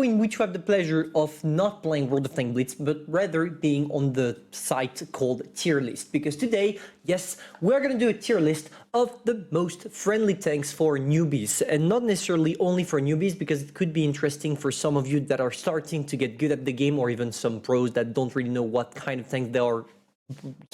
in which you have the pleasure of not playing World of Tanks Blitz, but rather being on the site called tier list. Because today, yes, we're going to do a tier list of the most friendly tanks for newbies, and not necessarily only for newbies, because it could be interesting for some of you that are starting to get good at the game, or even some pros that don't really know what kind of tanks they are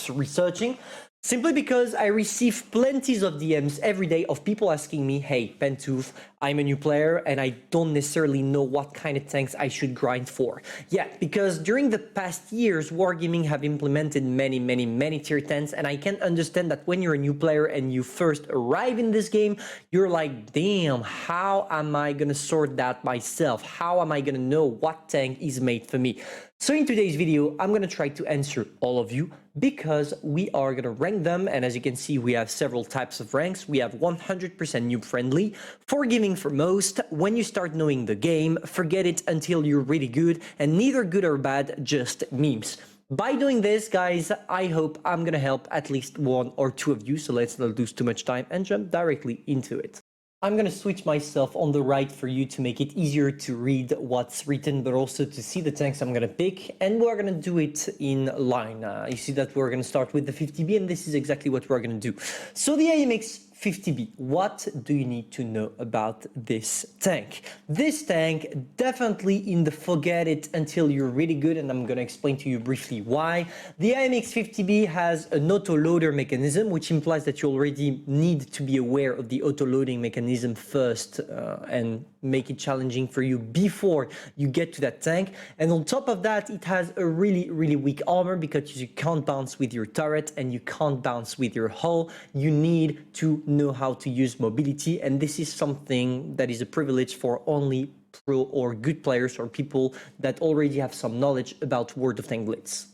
researching. Simply because I receive plenty of DMs every day of people asking me, hey, Pantoufleee, I'm a new player and I don't necessarily know what kind of tanks I should grind for. Yeah, because during the past years, Wargaming have implemented many tier 10s, and I can understand that when you're a new player and you first arrive in this game, you're like, damn, how am I gonna sort that myself? How am I gonna know what tank is made for me? So in today's video, I'm going to try to answer all of you, because we are going to rank them. And as you can see, we have several types of ranks. We have 100% noob friendly, forgiving for most. When you start knowing the game, forget it until you're really good, and neither good or bad, just memes. By doing this, guys, I hope I'm going to help at least one or two of you. So let's not lose too much time and jump directly into it. I'm going to switch myself on the right for you to make it easier to read what's written, but also to see the tanks I'm going to pick. And we're going to do it in line. You see that we're going to start with the 50B, and this is exactly what we're going to do. So the AMX 50B, what do you need to know about this tank? This tank, definitely in the forget it until you're really good, and I'm going to explain to you briefly why. The AMX 50B has an auto-loader mechanism, which implies that you already need to be aware of the auto-loading mechanism first and make it challenging for you before you get to that tank. And on top of that, it has a really weak armor, because you can't bounce with your turret and you can't bounce with your hull. You need to know how to use mobility, and this is something that is a privilege for only pro or good players, or people that already have some knowledge about World of Tanks Blitz.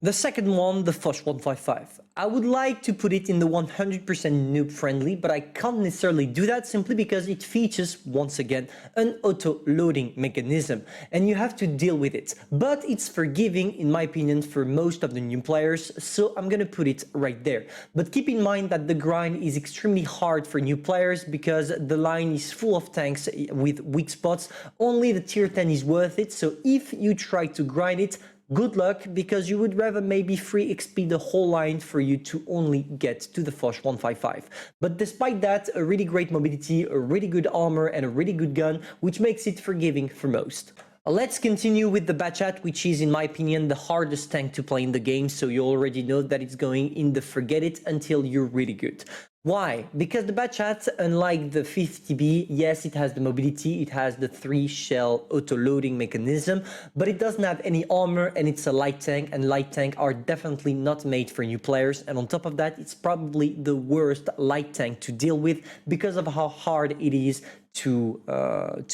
The second one, the Foch 155. I would like to put it in the 100% noob friendly, but I can't necessarily do that simply because it features, once again, an auto-loading mechanism, and you have to deal with it. But it's forgiving, in my opinion, for most of the new players, so I'm gonna put it right there. But keep in mind that the grind is extremely hard for new players, because the line is full of tanks with weak spots. Only the tier 10 is worth it, so if you try to grind it, good luck, because you would rather maybe free XP the whole line for you to only get to the Foch 155. But despite that, a really great mobility, a really good armor, and a really good gun, which makes it forgiving for most. Let's continue with the Bachat, which is, in my opinion, the hardest tank to play in the game, so you already know that it's going in the forget it until you're really good. Why? Because the Bachat, unlike the 50B, yes, it has the mobility, it has the 3-shell auto-loading mechanism, but it doesn't have any armor, and it's a light tank, and light tank are definitely not made for new players. And on top of that, it's probably the worst light tank to deal with, because of how hard it is to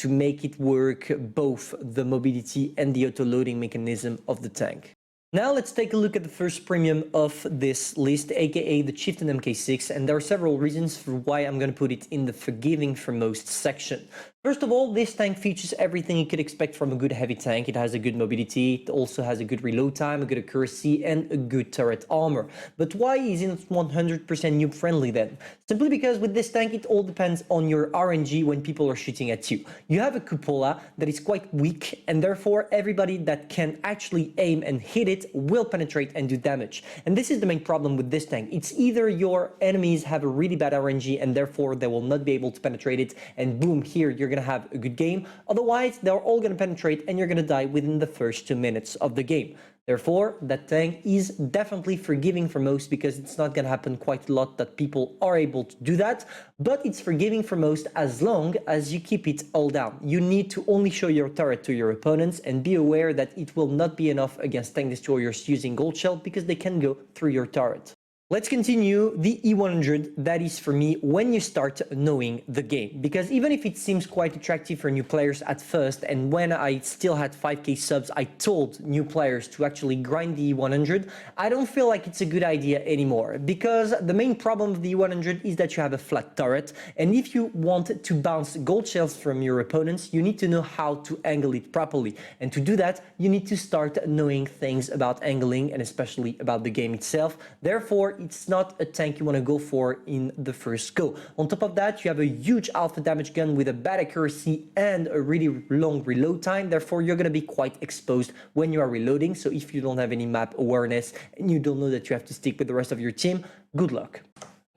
make it work, both the mobility and the auto-loading mechanism of the tank. Now let's take a look at the first premium of this list, aka the Chieftain MK6, and there are several reasons for why I'm going to put it in the forgiving for most section. First of all, this tank features everything you could expect from a good heavy tank. It has a good mobility, it also has a good reload time, a good accuracy, and a good turret armor. But why isn't it 100% noob friendly then? Simply because with this tank, it all depends on your RNG when people are shooting at you. You have a cupola that is quite weak, and therefore everybody that can actually aim and hit it will penetrate and do damage. And this is the main problem with this tank. It's either your enemies have a really bad RNG and therefore they will not be able to penetrate it, and boom, here you're gonna have a good game. Otherwise, they're all gonna penetrate and you're gonna die within the first 2 minutes of the game. Therefore, that tank is definitely forgiving for most, because it's not going to happen quite a lot that people are able to do that, but it's forgiving for most as long as you keep it all down. You need to only show your turret to your opponents, and be aware that it will not be enough against tank destroyers using gold shell, because they can go through your turret. Let's continue the E100. That is for me when you start knowing the game, because even if it seems quite attractive for new players at first, and when I still had 5k subs, I told new players to actually grind the E100, I don't feel like it's a good idea anymore, because the main problem of the E100 is that you have a flat turret, and if you want to bounce gold shells from your opponents, you need to know how to angle it properly, and to do that, you need to start knowing things about angling, and especially about the game itself. Therefore, it's not a tank you want to go for in the first go. On top of that, you have a huge alpha damage gun with a bad accuracy and a really long reload time. Therefore, you're going to be quite exposed when you are reloading. So if you don't have any map awareness and you don't know that you have to stick with the rest of your team, good luck.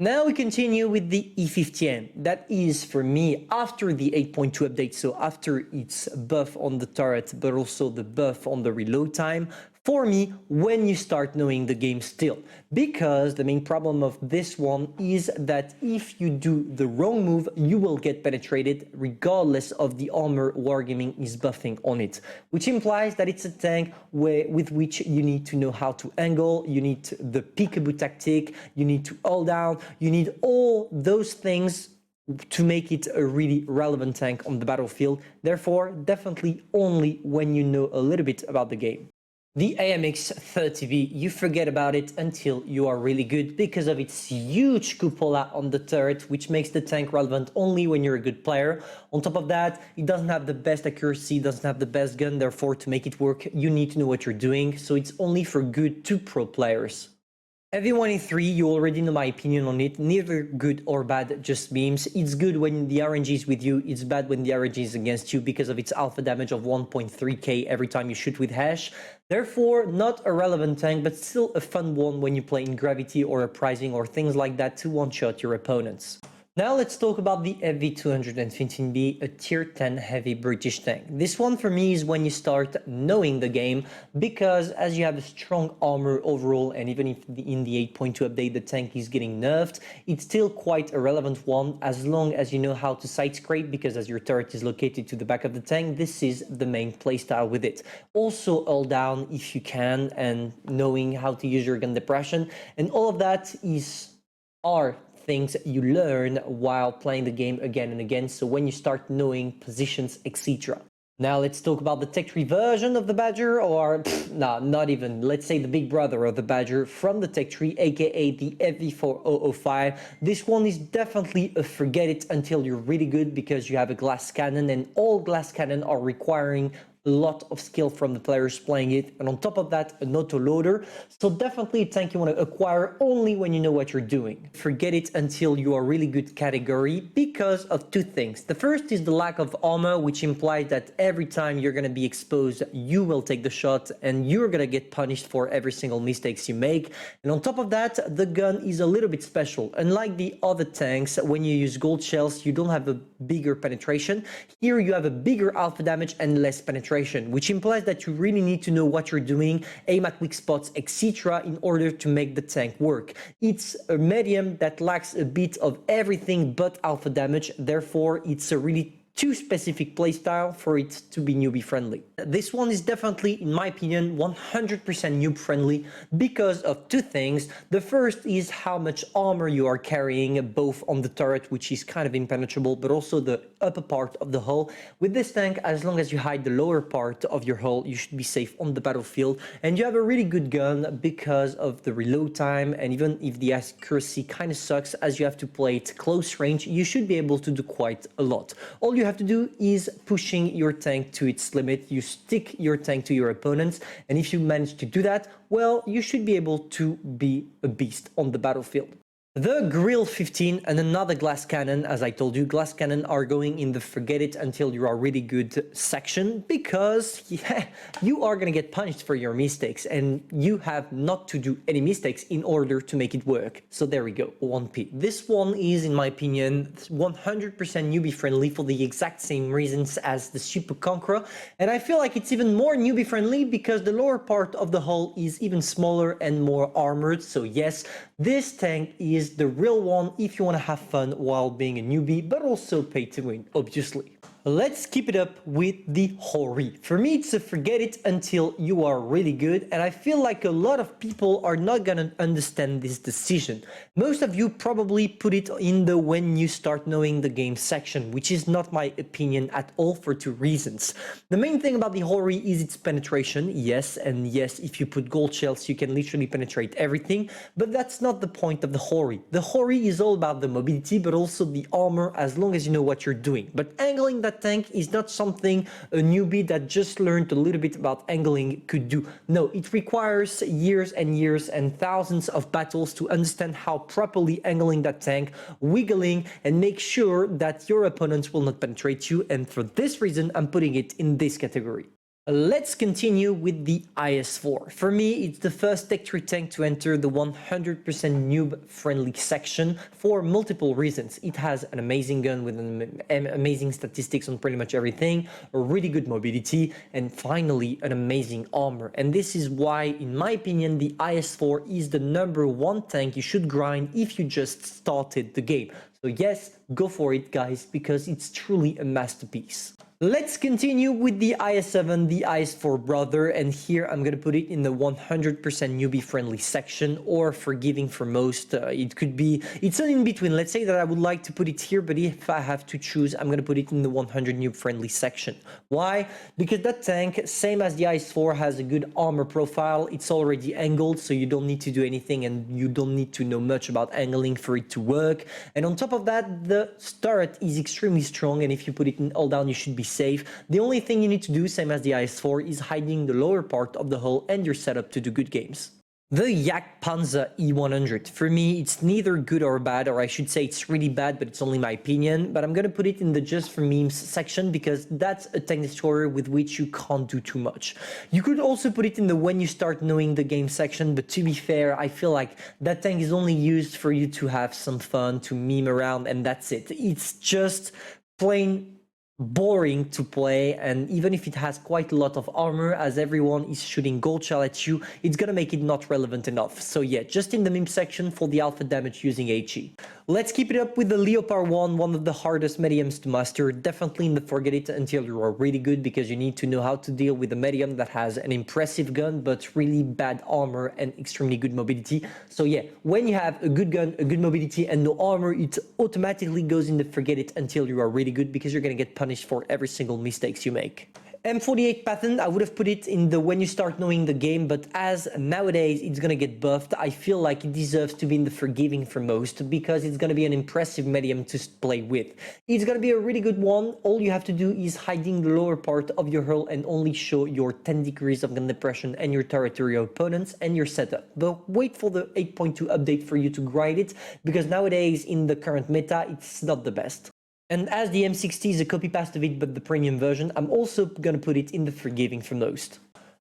Now we continue with the E50N. That is, for me, after the 8.2 update, so after its buff on the turret, but also the buff on the reload time, for me, when you start knowing the game still. Because the main problem of this one is that if you do the wrong move, you will get penetrated regardless of the armor Wargaming is buffing on it. Which implies that it's a tank with which you need to know how to angle, you need the peekaboo tactic, you need to hold down, you need all those things to make it a really relevant tank on the battlefield. Therefore, definitely only when you know a little bit about the game. The AMX-30V, you forget about it until you are really good because of its huge cupola on the turret, which makes the tank relevant only when you're a good player. On top of that, it doesn't have the best accuracy, doesn't have the best gun, therefore to make it work, you need to know what you're doing, so it's only for good to pro players. Heavy-183, you already know my opinion on it, neither good or bad, just memes. It's good when the RNG is with you, it's bad when the RNG is against you because of its alpha damage of 1.3k every time you shoot with hash. Therefore, not a relevant tank, but still a fun one when you play in Gravity or Uprising or things like that to one-shot your opponents. Now let's talk about the FV215B, a tier 10 heavy British tank. This one for me is when you start knowing the game, because as you have a strong armor overall, and even if in the 8.2 update the tank is getting nerfed, it's still quite a relevant one as long as you know how to side scrape, because as your turret is located to the back of the tank, this is the main playstyle with it. Also hold down if you can, and knowing how to use your gun depression, and all of that are things you learn while playing the game again and again, so when you start knowing positions, etc. Now let's talk about the Tech 3 version of the Badger, or no, not even, let's say the big brother of the Badger from the Tech 3, aka the FV4005. This one is definitely a forget it until you're really good, because you have a glass cannon, and all glass cannon are requiring a lot of skill from the players playing it, and on top of that, an auto-loader. So definitely a tank you want to acquire only when you know what you're doing. Forget it until you are really good category because of two things. The first is the lack of armor, which implies that every time you're going to be exposed, you will take the shot and you're going to get punished for every single mistakes you make. And on top of that, the gun is a little bit special. Unlike the other tanks, when you use gold shells, you don't have a bigger penetration. Here you have a bigger alpha damage and less penetration, which implies that you really need to know what you're doing, aim at weak spots, etc. in order to make the tank work. It's a medium that lacks a bit of everything but alpha damage, therefore it's a really too specific playstyle for it to be newbie friendly. This one is definitely, in my opinion, 100% noob friendly because of two things. The first is how much armor you are carrying, both on the turret, which is kind of impenetrable, but also the upper part of the hull. With this tank, as long as you hide the lower part of your hull, you should be safe on the battlefield. And you have a really good gun because of the reload time, and even if the accuracy kind of sucks as you have to play it close range, you should be able to do quite a lot. All you have to do is pushing your tank to its limit. You stick your tank to your opponents, and if you manage to do that, well, you should be able to be a beast on the battlefield. The Grill 15 and another glass cannon, as I told you, glass cannon are going in the forget it until you are really good section, because you are going to get punished for your mistakes and you have not to do any mistakes in order to make it work. So there we go, 1P. This one is, in my opinion, 100% newbie friendly for the exact same reasons as the Super Conqueror, and I feel like it's even more newbie friendly because the lower part of the hull is even smaller and more armored. So yes, this tank is the real one if you want to have fun while being a newbie, but also pay to win, obviously. Let's keep it up with the Hori. For me, it's a forget it until you are really good, and I feel like a lot of people are not gonna understand this decision. Most of you probably put it in the when you start knowing the game section, which is not my opinion at all for two reasons. The main thing about the Hori is its penetration, yes, and yes, if you put gold shells, you can literally penetrate everything, but that's not the point of the Hori. The Hori is all about the mobility, but also the armor, as long as you know what you're doing. But angling that that tank is not something a newbie that just learned a little bit about angling could do. No, it requires years and years and thousands of battles to understand how properly angling that tank, wiggling, and make sure that your opponents will not penetrate you. And for this reason, I'm putting it in this category. Let's continue with the IS-4. For me, it's the first Tech 3 tank to enter the 100% noob-friendly section for multiple reasons. It has an amazing gun with amazing statistics on pretty much everything, a really good mobility, and finally, an amazing armor. And this is why, in my opinion, the IS-4 is the #1 tank you should grind if you just started the game. So yes, go for it, guys, because it's truly a masterpiece. Let's continue with the IS-7, the IS-4 brother, and here I'm going to put it in the 100% newbie-friendly section, or forgiving for most. It could be, it's an in-between. Let's say that I would like to put it here, but if I have to choose, I'm going to put it in the 100 noob-friendly section. Why? Because that tank, same as the IS-4, has a good armor profile. It's already angled, so you don't need to do anything, and you don't need to know much about angling for it to work. And on top of that, the turret is extremely strong, and if you put it in all down, you should be safe. The only thing you need to do, same as the IS-4, is hiding the lower part of the hull and you're set up to do good games. The Yak Panzer E100. For me, it's neither good or bad, or I should say it's really bad, but it's only my opinion. But I'm going to put it in the just for memes section because that's a tank destroyer with which you can't do too much. You could also put it in the when you start knowing the game section, but to be fair, I feel like that tank is only used for you to have some fun, to meme around, and that's it. It's just plain boring to play, and even if it has quite a lot of armor, as everyone is shooting gold shell at you, it's gonna make it not relevant enough. So yeah, just in the meme section for the alpha damage using HE. Let's keep it up with the Leopard 1, one of the hardest mediums to master. Definitely in the forget it until you are really good, because you need to know how to deal with a medium that has an impressive gun but really bad armor and extremely good mobility. So yeah, when you have a good gun, a good mobility, and no armor, it automatically goes in the forget it until you are really good, because you're gonna get punished for every single mistakes you make. M48 patent, I would have put it in the when you start knowing the game, but as nowadays it's gonna get buffed, I feel like it deserves to be in the forgiving for most, because it's gonna be an impressive medium to play with. It's gonna be a really good one. All you have to do is hiding the lower part of your hull and only show your 10 degrees of gun depression and your territorial opponents and your setup. But wait for the 8.2 update for you to grind it, because nowadays in the current meta, it's not the best. And as the M60 is a copy-paste of it, but the premium version, I'm also gonna put it in the forgiving for most.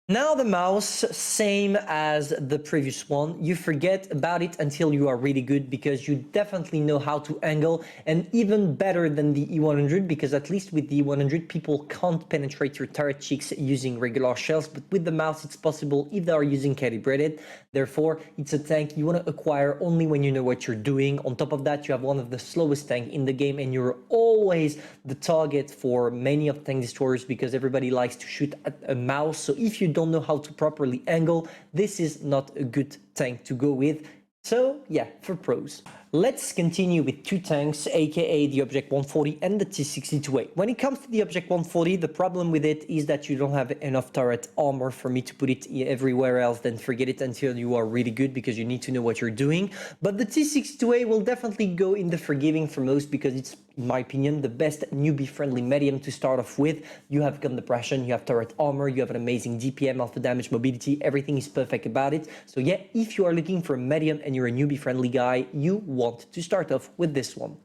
Now the mouse, same as the previous one. You forget about it until you are really good, because you definitely know how to angle, and even better than the E100, because at least with the E100 people can't penetrate your turret cheeks using regular shells, but with the mouse it's possible if they are using calibrated. Therefore, it's a tank you want to acquire only when you know what you're doing. On top of that, you have one of the slowest tanks in the game, and you're always the target for many of tank destroyers, because everybody likes to shoot at a mouse. So if you don't know how to properly angle, this is not a good tank to go with. So yeah, for pros. Let's continue with two tanks, aka the Object 140 and the T62A. When it comes to the Object 140, the problem with it is that you don't have enough turret armor for me to put it everywhere else. Then forget it until you are really good, because you need to know what you're doing. But the T62A will definitely go in the forgiving for most, because it's, in my opinion, the best newbie-friendly medium to start off with. You have gun depression, you have turret armor, you have an amazing DPM, alpha damage, mobility, everything is perfect about it. So yeah, if you are looking for a medium and you're a newbie-friendly guy, you want to start off with this one.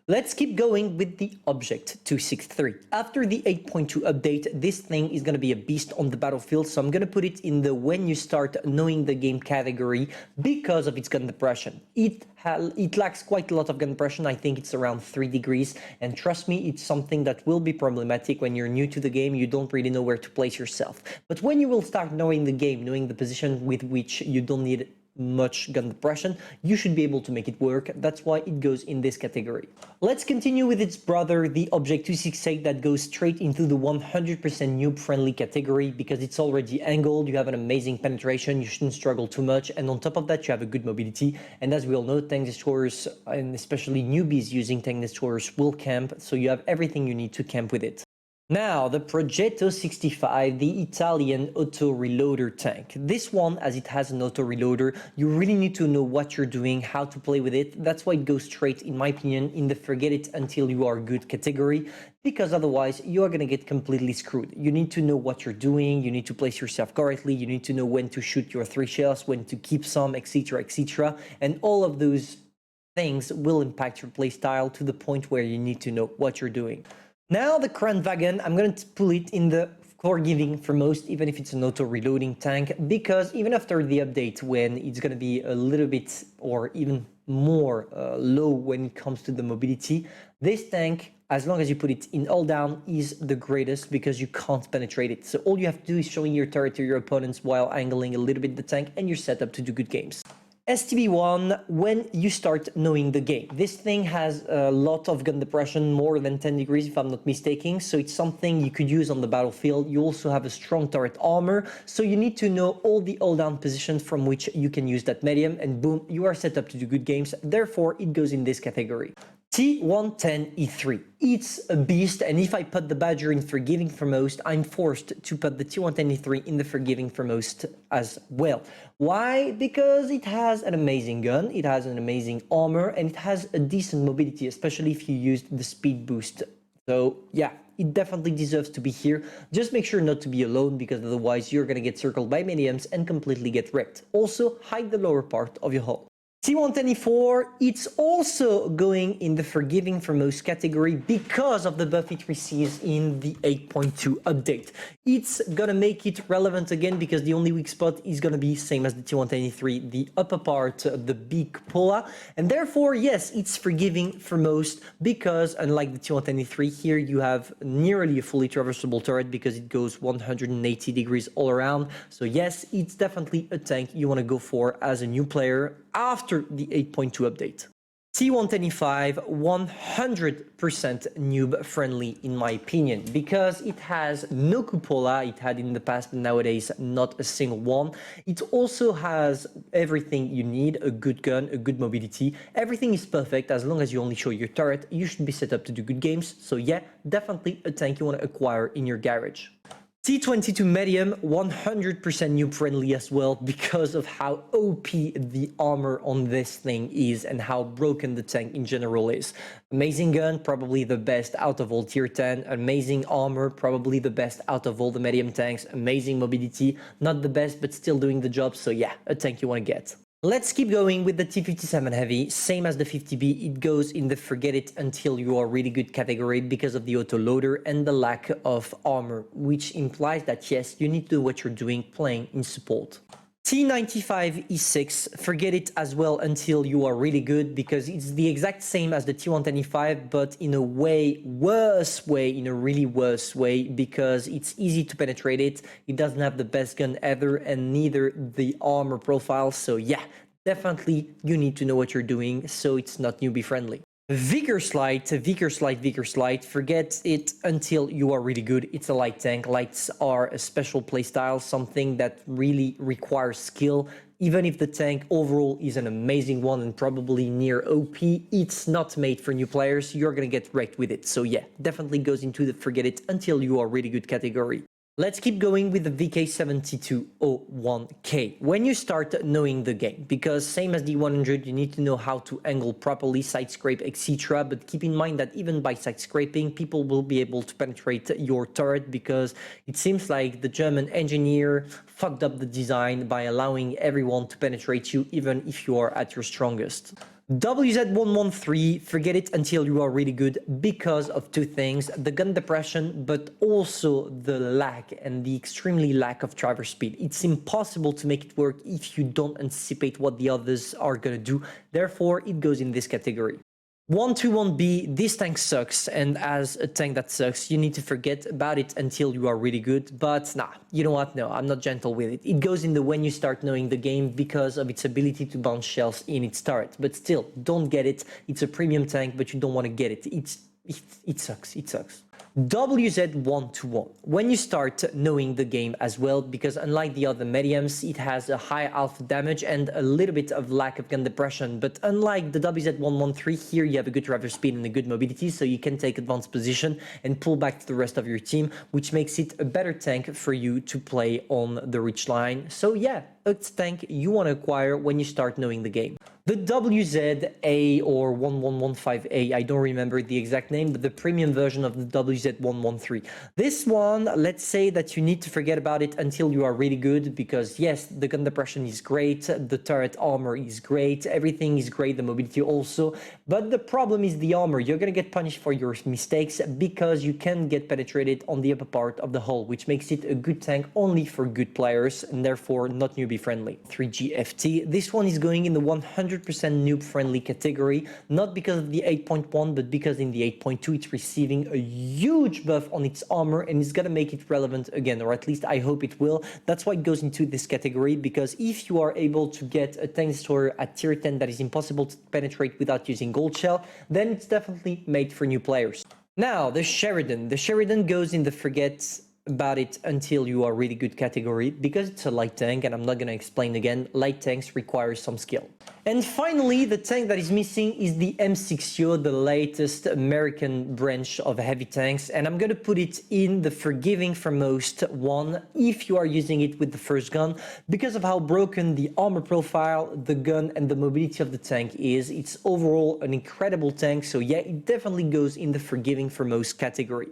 Let's keep going with the Object 263. After the 8.2 update, this thing is going to be a beast on the battlefield, so I'm going to put it in the when you start knowing the game category because of its gun depression. It lacks quite a lot of gun depression. I think it's around 3 degrees, and trust me, it's something that will be problematic when you're new to the game. You don't really know where to place yourself. But when you will start knowing the game, knowing the position with which you don't need much gun depression, you should be able to make it work. That's why it goes in this category. Let's continue with its brother, the Object 268, that goes straight into the 100% noob friendly category, because it's already angled, you have an amazing penetration, you shouldn't struggle too much, and on top of that you have a good mobility. And as we all know, tank destroyers, and especially newbies using tank destroyers, will camp, so you have everything you need to camp with it. Now, the Progetto 65, the Italian auto-reloader tank. This one, as it has an auto-reloader, you really need to know what you're doing, how to play with it. That's why it goes straight, in my opinion, in the forget it until you are good category, because otherwise you are going to get completely screwed. You need to know what you're doing, you need to place yourself correctly, you need to know when to shoot your 3 shells, when to keep some, etc., etc. And all of those things will impact your playstyle to the point where you need to know what you're doing. Now the Kranwagen, I'm going to pull it in the forgiving for most, even if it's an auto-reloading tank, because even after the update, when it's going to be a little bit or even more low when it comes to the mobility, this tank, as long as you put it in all down, is the greatest because you can't penetrate it. So all you have to do is showing your turret to your opponents while angling a little bit the tank, and you're set up to do good games. STB1, when you start knowing the game. This thing has a lot of gun depression, more than 10 degrees if I'm not mistaken, so it's something you could use on the battlefield. You also have a strong turret armor, so you need to know all the all-down positions from which you can use that medium, and boom, you are set up to do good games. Therefore, it goes in this category. T10E3. It's a beast, and if I put the Badger in forgiving for most, I'm forced to put the T10E3 in the forgiving for most as well. Why? Because it has an amazing gun, it has an amazing armor, and it has a decent mobility, especially if you use the speed boost. So yeah, it definitely deserves to be here. Just make sure not to be alone, because otherwise you're gonna get circled by mediums and completely get wrecked. Also, hide the lower part of your hull. T124, it's also going in the forgiving for most category because of the buff it receives in the 8.2 update. It's gonna make it relevant again because the only weak spot is gonna be same as the T123, the upper part of the big cupola, and therefore, yes, it's forgiving for most because unlike the T123 here, you have nearly a fully traversable turret because it goes 180 degrees all around. So yes, it's definitely a tank you wanna go for as a new player after the 8.2 update. T125, 100% noob friendly in my opinion, because it has no cupola. It had in the past, but nowadays not a single one. It also has everything you need, a good gun, a good mobility. Everything is perfect. As long as you only show your turret, you should be set up to do good games. So yeah, definitely a tank you want to acquire in your garage. T22 medium, 100% noob friendly as well because of how OP the armor on this thing is and how broken the tank in general is. Amazing gun, probably the best out of all tier 10. Amazing armor, probably the best out of all the medium tanks. Amazing mobility, not the best but still doing the job. So yeah, a tank you want to get. Let's keep going with the T57 Heavy. Same as the 50B, it goes in the forget it until you are really good category because of the auto-loader and the lack of armor, which implies that yes, you need to know what you're doing playing in support. T95 E6, forget it as well until you are really good because it's the exact same as the T125 but in a way worse way, in a really worse way because it's easy to penetrate it, it doesn't have the best gun ever and neither the armor profile, so yeah, definitely you need to know what you're doing so it's not newbie friendly. Vickers Light, forget it until you are really good. It's a light tank. Lights are a special playstyle, something that really requires skill. Even if the tank overall is an amazing one and probably near OP, it's not made for new players. You're gonna get wrecked with it. So yeah, definitely goes into the forget it until you are really good category. Let's keep going with the VK7201K. When you start knowing the game, because same as the 100, you need to know how to angle properly, side scrape, etc. But keep in mind that even by side scraping, people will be able to penetrate your turret because it seems like the German engineer fucked up the design by allowing everyone to penetrate you, even if you are at your strongest. WZ113, forget it until you are really good because of two things, the gun depression, but also the lack and the extremely lack of traverse speed. It's impossible to make it work if you don't anticipate what the others are gonna do. Therefore, it goes in this category. 121B, this tank sucks, and as a tank that sucks, you need to forget about it until you are really good, but nah, you know what, no, I'm not gentle with it. It goes in the when you start knowing the game because of its ability to bounce shells in its turret, but still, don't get it. It's a premium tank, but you don't want to get it. It sucks, it sucks. WZ121. When you start knowing the game as well, because unlike the other mediums, it has a high alpha damage and a little bit of lack of gun depression. But unlike the WZ113, here you have a good driver speed and a good mobility, so you can take advanced position and pull back to the rest of your team, which makes it a better tank for you to play on the reach line. So yeah, a tank you want to acquire when you start knowing the game. The WZ-A or 1115A, I don't remember the exact name, but the premium version of the WZ113. This one, let's say that you need to forget about it until you are really good, because yes, the gun depression is great, the turret armor is great, everything is great, the mobility also, but the problem is the armor. You're going to get punished for your mistakes because you can get penetrated on the upper part of the hull, which makes it a good tank only for good players and therefore not newbie friendly. 3GFT, this one is going in the 100% noob friendly category, not because of the 8.1, but because in the 8.2 it's receiving a huge buff on its armor and it's gonna make it relevant again, or at least I hope it will. That's why it goes into this category, because if you are able to get a tank destroyer at tier 10 that is impossible to penetrate without using gold shell, then it's definitely made for new players. Now the Sheridan. The Sheridan goes in the forget about it until you are really good category, because it's a light tank, and I'm not going to explain again, light tanks require some skill. And finally, the tank that is missing is the M60, the latest American branch of heavy tanks, and I'm going to put it in the forgiving for most one if you are using it with the first gun, because of how broken the armor profile, the gun and the mobility of the tank is. It's overall an incredible tank, so yeah, it definitely goes in the forgiving for most category.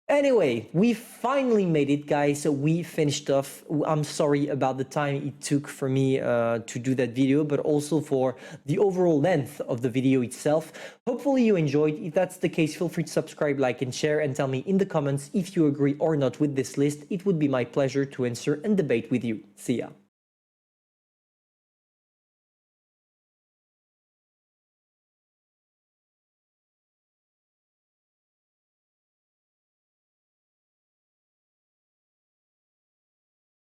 Anyway, we finally made it, guys. So we finished off. I'm sorry about the time it took for me to do that video, but also for the overall length of the video itself. Hopefully you enjoyed. If that's the case, feel free to subscribe, like, and share, and tell me in the comments if you agree or not with this list. It would be my pleasure to answer and debate with you. See ya.